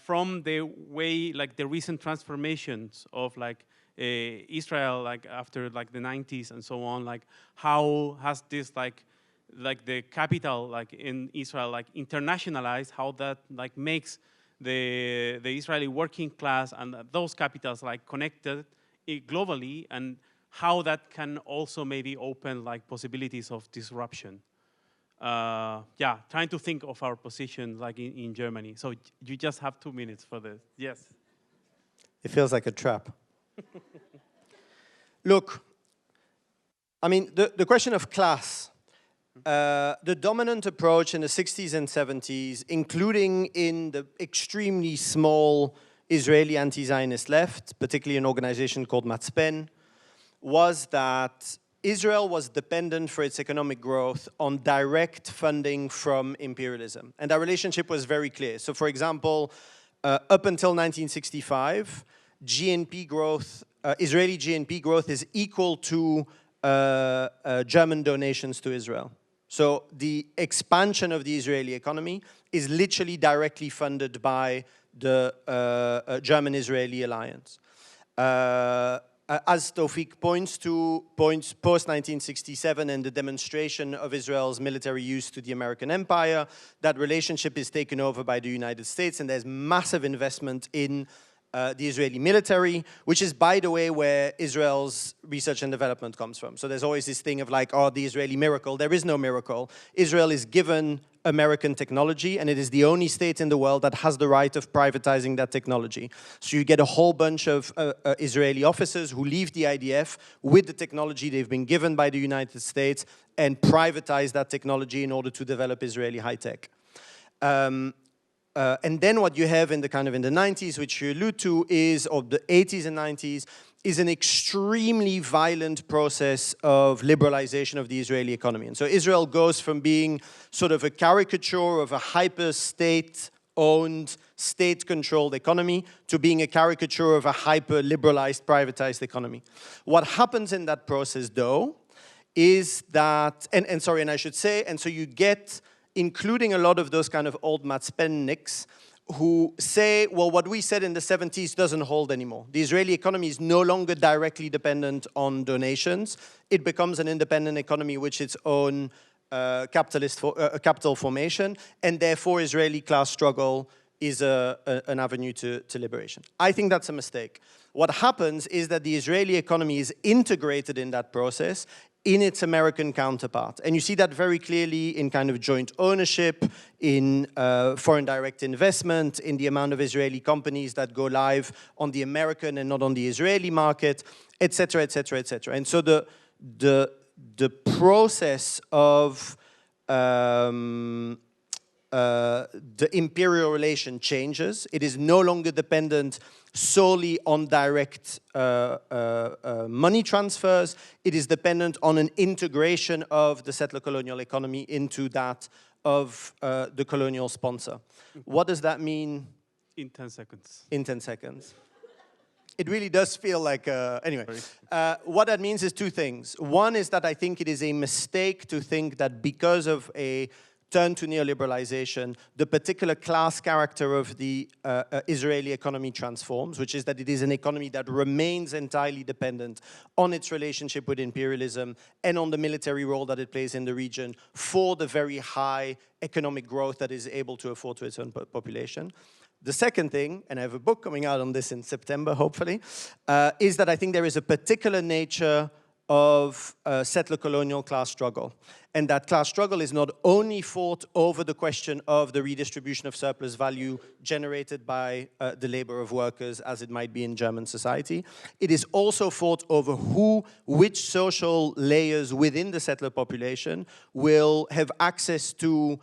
from the way, like the recent transformations of like Israel, like after like the 90s and so on, like how has this like the capital like in Israel like internationalized, how that like makes the Israeli working class and those capitals like connected globally, and how that can also maybe open like possibilities of disruption. Yeah, trying to think of our position like in Germany. So you just have 2 minutes for this. Yes. It feels like a trap. Look, I mean, the question of class, the dominant approach in the 60s and 70s, including in the extremely small Israeli anti-Zionist left, particularly an organization called Matzpen, was that Israel was dependent for its economic growth on direct funding from imperialism. And that relationship was very clear. So for example, up until 1965, GNP growth, Israeli GNP growth is equal to German donations to Israel. So the expansion of the Israeli economy is literally directly funded by the German-Israeli alliance. As Tawfiq points to, post-1967 and the demonstration of Israel's military use to the American empire, that relationship is taken over by the United States, and there's massive investment in the Israeli military, which is, by the way, where Israel's research and development comes from. So there's always this thing of like, oh, the Israeli miracle. There is no miracle. Israel is given American technology, and it is the only state in the world that has the right of privatizing that technology. So you get a whole bunch of Israeli officers who leave the IDF with the technology they've been given by the United States and privatize that technology in order to develop Israeli high tech. And then what you have in the kind of in the 90s, which you allude to, is, or the 80s and 90s, is an extremely violent process of liberalization of the Israeli economy. And so Israel goes from being sort of a caricature of a hyper-state-owned, state-controlled economy to being a caricature of a hyper-liberalized, privatized economy. What happens in that process, though, is that, and I should say, and so you get, including a lot of those kind of old Matzpenniks, who say, well, what we said in the 70s doesn't hold anymore. The Israeli economy is no longer directly dependent on donations. It becomes an independent economy with its own capital formation, and therefore Israeli class struggle is an avenue to liberation. I think that's a mistake. What happens is that the Israeli economy is integrated in that process in its American counterpart. And you see that very clearly in kind of joint ownership, in foreign direct investment, in the amount of Israeli companies that go live on the American and not on the Israeli market, et cetera, et cetera, et cetera. And so the process of the imperial relation changes. It is no longer dependent solely on direct money transfers. It is dependent on an integration of the settler colonial economy into that of the colonial sponsor. What does that mean? In 10 seconds. In 10 seconds. It really does feel like, anyway. What that means is two things. One is that I think it is a mistake to think that because of a turn to neoliberalization, the particular class character of the Israeli economy transforms, which is that it is an economy that remains entirely dependent on its relationship with imperialism and on the military role that it plays in the region for the very high economic growth that is able to afford to its own population. The second thing, and I have a book coming out on this in September, hopefully, is that I think there is a particular nature of settler colonial class struggle. And that class struggle is not only fought over the question of the redistribution of surplus value generated by the labor of workers, as it might be in German society. It is also fought over which social layers within the settler population will have access to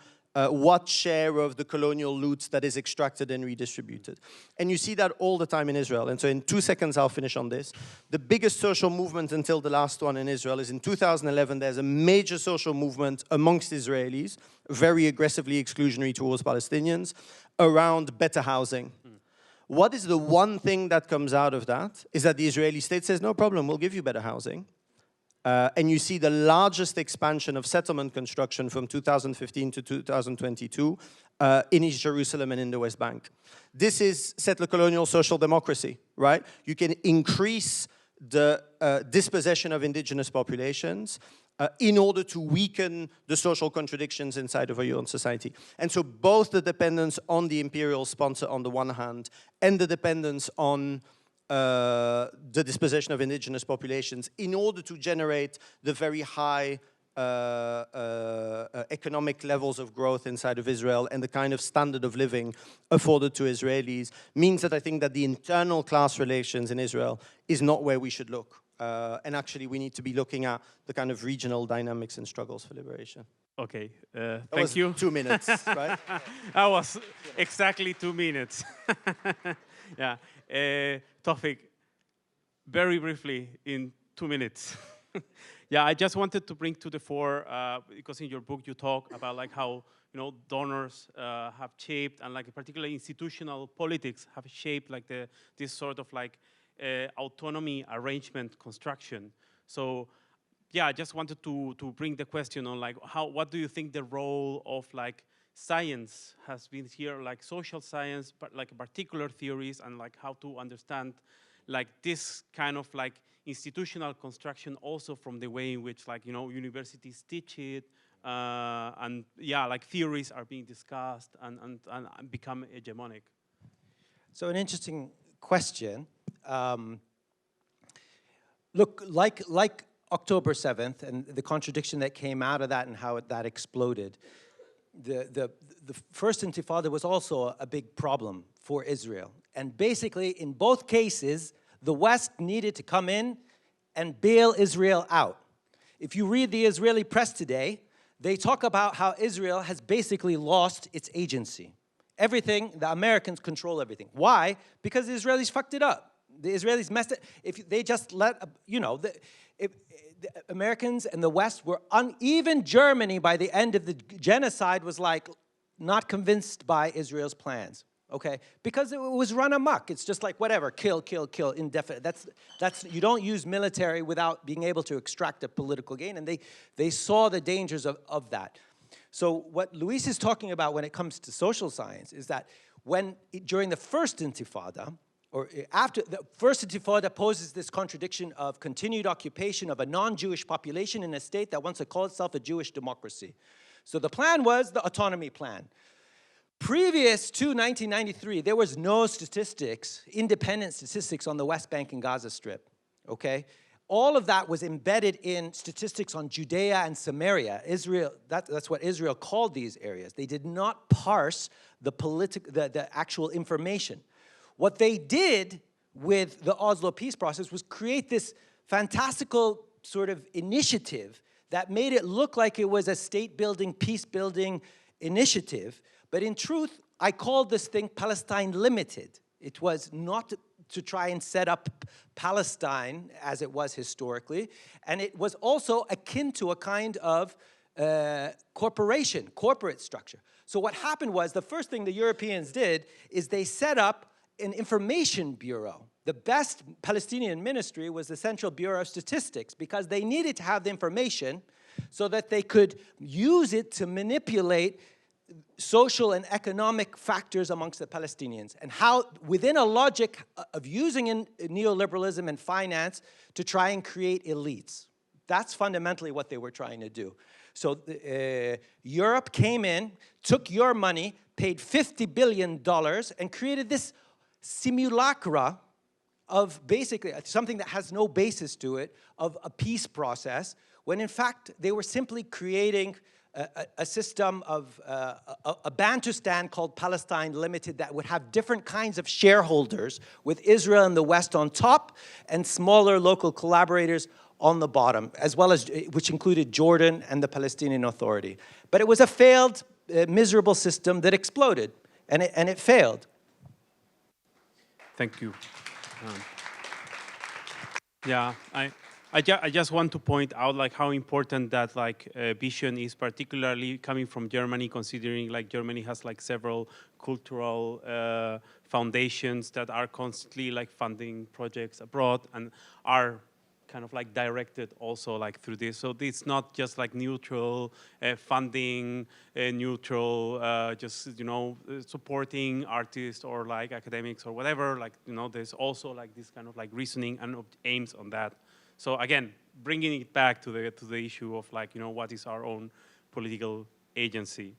what share of the colonial loot that is extracted and redistributed. And you see that all the time in Israel. And so in 2 seconds, I'll finish on this. The biggest social movement until the last one in Israel is in 2011. There's a major social movement amongst Israelis, very aggressively exclusionary towards Palestinians, around better housing. What is the one thing that comes out of that is that the Israeli state says, no problem, we'll give you better housing. And you see the largest expansion of settlement construction from 2015 to 2022 in East Jerusalem and in the West Bank. This is settler colonial social democracy, right? You can increase the dispossession of indigenous populations in order to weaken the social contradictions inside of your own society. And so both the dependence on the imperial sponsor on the one hand and the dependence on the dispossession of indigenous populations in order to generate the very high economic levels of growth inside of Israel and the kind of standard of living afforded to Israelis means that I think that the internal class relations in Israel is not where we should look. And actually we need to be looking at the kind of regional dynamics and struggles for liberation. Okay, thank you. 2 minutes, right? That was exactly 2 minutes. Yeah. Tawfiq, very briefly, in 2 minutes, Yeah, I just wanted to bring to the fore, because in your book you talk about like how, you know, donors have shaped, and like particularly institutional politics have shaped like this sort of like autonomy arrangement construction. So yeah, I just wanted to bring the question on like what do you think the role of like science has been here, like social science, but like particular theories, and like how to understand like this kind of like institutional construction also from the way in which like, you know, universities teach it, and yeah, like theories are being discussed and become hegemonic. So an interesting question. Look, like October 7th and the contradiction that came out of that and how that exploded, the first Intifada was also a big problem for Israel. And basically, in both cases, the West needed to come in and bail Israel out. If you read the Israeli press today, they talk about how Israel has basically lost its agency. Everything, the Americans control everything. Why? Because the Israelis fucked it up. The Israelis messed it. If they just let, you know, the Americans and the West were even Germany by the end of the genocide was like not convinced by Israel's plans. Okay, because it was run amok. It's just like whatever, kill, kill, kill, indefinite. That's you don't use military without being able to extract a political gain, and they saw the dangers of that. So what Luis is talking about when it comes to social science is that during the first Intifada, or after the first Intifada poses this contradiction of continued occupation of a non-Jewish population in a state that wants to call itself a Jewish democracy. So the plan was the autonomy plan. Previous to 1993, there was no statistics, independent statistics on the West Bank and Gaza Strip, okay? All of that was embedded in statistics on Judea and Samaria. Israel, that's what Israel called these areas. They did not parse the actual information. What they did with the Oslo peace process was create this fantastical sort of initiative that made it look like it was a state-building, peace-building initiative. But in truth, I called this thing Palestine Limited. It was not to try and set up Palestine as it was historically. And it was also akin to a kind of corporate structure. So what happened was, the first thing the Europeans did is they set up an information bureau. The best Palestinian ministry was the Central Bureau of Statistics, because they needed to have the information so that they could use it to manipulate social and economic factors amongst the Palestinians, and how within a logic of using neoliberalism and finance to try and create elites. That's fundamentally what they were trying to do. So Europe came in, took your money, paid $50 billion, and created this simulacra of basically something that has no basis to it, of a peace process, when in fact they were simply creating a system of a Bantustan called Palestine Limited that would have different kinds of shareholders, with Israel and the West on top and smaller local collaborators on the bottom, as well as, which included Jordan and the Palestinian Authority. But it was a failed, miserable system that exploded, and it failed. Thank you. Yeah, I just want to point out like how important that like vision is, particularly coming from Germany, considering like Germany has like several cultural foundations that are constantly like funding projects abroad and are kind of like directed also like through this. So it's not just like neutral funding, neutral just, you know, supporting artists or like academics or whatever. Like, you know, there's also like this kind of like reasoning and aims on that. So again, bringing it back to the issue of like, you know, what is our own political agency.